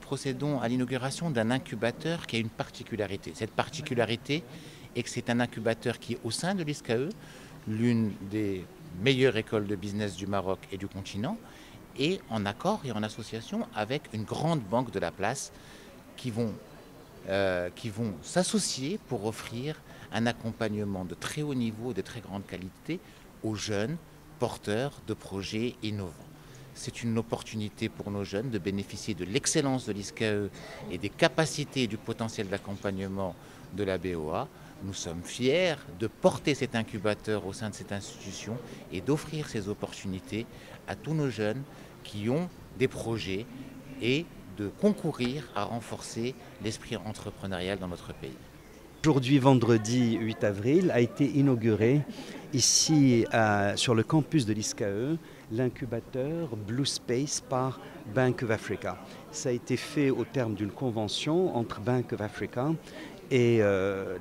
procédons à l'inauguration d'un incubateur qui a une particularité. Cette particularité est que c'est un incubateur qui est au sein de l'ISCAE, l'une des meilleures écoles de business du Maroc et du continent, et en accord et en association avec une grande banque de la place qui vont s'associer pour offrir un accompagnement de très haut niveau et de très grande qualité aux jeunes porteurs de projets innovants. C'est une opportunité pour nos jeunes de bénéficier de l'excellence de l'ISCAE et des capacités et du potentiel d'accompagnement de la BOA. Nous sommes fiers de porter cet incubateur au sein de cette institution et d'offrir ces opportunités à tous nos jeunes qui ont des projets et de concourir à renforcer l'esprit entrepreneurial dans notre pays. Aujourd'hui, vendredi 8 avril, a été inauguré ici sur le campus de l'ISCAE l'incubateur Blue Space par Bank of Africa. Ça a été fait au terme d'une convention entre Bank of Africa et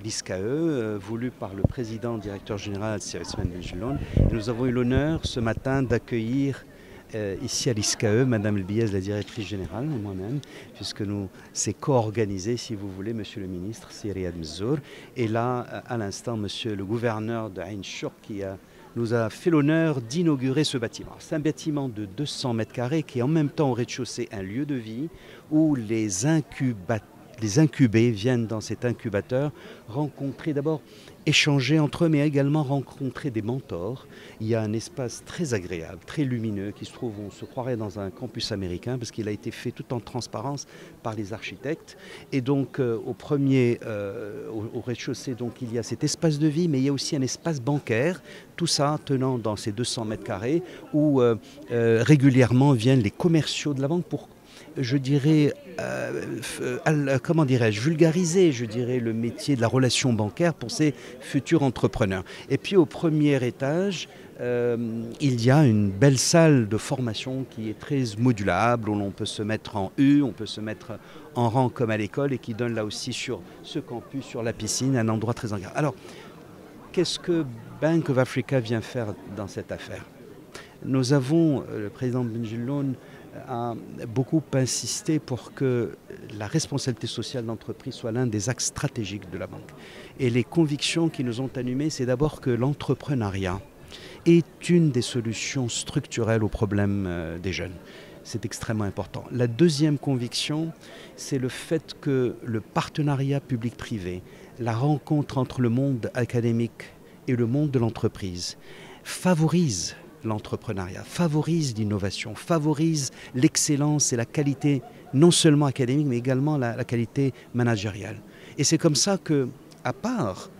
l'ISCAE, voulu par le président directeur général Sir Ousmane Benjelloun. Nous avons eu l'honneur ce matin d'accueillir ici à l'ISCAE, Madame Elbiez, la directrice générale, et moi-même, puisque c'est co-organisé, si vous voulez, Monsieur le ministre, c'est Riyad Mzour. Et là, à l'instant, Monsieur le gouverneur de Ain Chouk qui nous a fait l'honneur d'inaugurer ce bâtiment. C'est un bâtiment de 200 mètres carrés qui est en même temps au rez-de-chaussée un lieu de vie où les incubés viennent dans cet incubateur rencontrer d'abord, échanger entre eux, mais également rencontrer des mentors. Il y a un espace très agréable, très lumineux, qui se trouve, on se croirait dans un campus américain, parce qu'il a été fait tout en transparence par les architectes. Et donc, au rez-de-chaussée, donc, il y a cet espace de vie, mais il y a aussi un espace bancaire, tout ça tenant dans ces 200 mètres carrés, où régulièrement viennent les commerciaux de la banque pour, je dirais, vulgariser, je dirais, le métier de la relation bancaire pour ces futurs entrepreneurs. Et puis au premier étage, il y a une belle salle de formation qui est très modulable, où l'on peut se mettre en U, on peut se mettre en rang comme à l'école et qui donne là aussi sur ce campus, sur la piscine, un endroit très agréable. Alors, qu'est-ce que Bank of Africa vient faire dans cette affaire? Nous avons, le président Benjelloun a beaucoup insisté pour que la responsabilité sociale d'entreprise soit l'un des axes stratégiques de la banque. Et les convictions qui nous ont animés, c'est d'abord que l'entrepreneuriat est une des solutions structurelles aux problèmes des jeunes. C'est extrêmement important. La deuxième conviction, c'est le fait que le partenariat public-privé, la rencontre entre le monde académique et le monde de l'entreprise, favorise l'entrepreneuriat, favorise l'innovation, favorise l'excellence et la qualité non seulement académique mais également la qualité managériale. Et c'est comme ça que, à part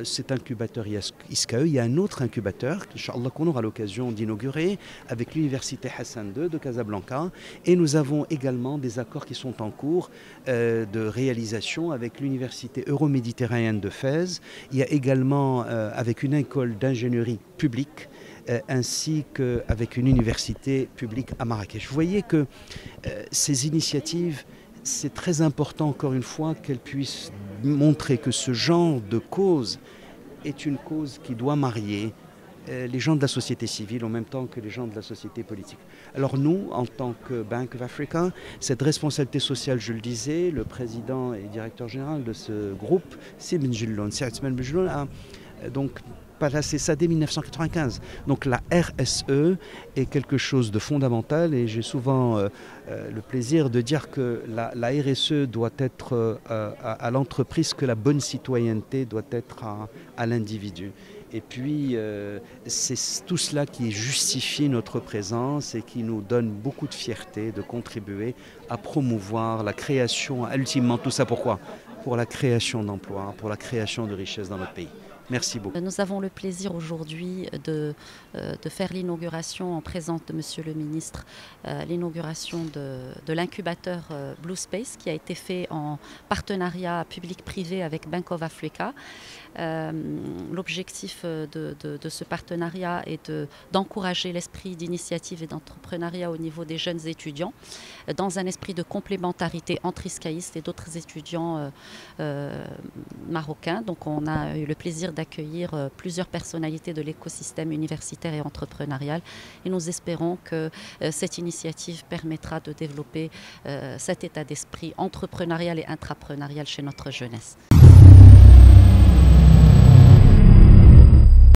cet incubateur ISCAE, il y a un autre incubateur qu'Inch'Allah qu'on aura l'occasion d'inaugurer avec l'université Hassan II de Casablanca, et nous avons également des accords qui sont en cours de réalisation avec l'université euroméditerranéenne de Fès. Il y a également avec une école d'ingénierie publique ainsi qu'avec une université publique à Marrakech. Vous voyez que ces initiatives, c'est très important encore une fois qu'elles puissent montrer que ce genre de cause est une cause qui doit marier les gens de la société civile en même temps que les gens de la société politique. Alors nous, en tant que Bank of Africa, cette responsabilité sociale, je le disais, le président et directeur général de ce groupe, Sir Ousmane Benjelloun, a donc placé ça dès 1995. Donc la RSE est quelque chose de fondamental et j'ai souvent le plaisir de dire que la RSE doit être à l'entreprise que la bonne citoyenneté doit être à l'individu. Et puis c'est tout cela qui justifie notre présence et qui nous donne beaucoup de fierté de contribuer à promouvoir la création, ultimement tout ça pourquoi? Pour la création d'emplois, pour la création de richesses dans notre pays. Merci beaucoup. Nous avons le plaisir aujourd'hui de faire l'inauguration en présence de Monsieur le ministre, l'inauguration de l'incubateur Blue Space qui a été fait en partenariat public-privé avec Bank of Africa. L'objectif de ce partenariat est d'encourager l'esprit d'initiative et d'entrepreneuriat au niveau des jeunes étudiants dans un esprit de complémentarité entre ISCAïstes et d'autres étudiants marocains. Donc on a eu le plaisir d'accueillir plusieurs personnalités de l'écosystème universitaire et entrepreneurial. Et nous espérons que cette initiative permettra de développer cet état d'esprit entrepreneurial et intrapreneurial chez notre jeunesse.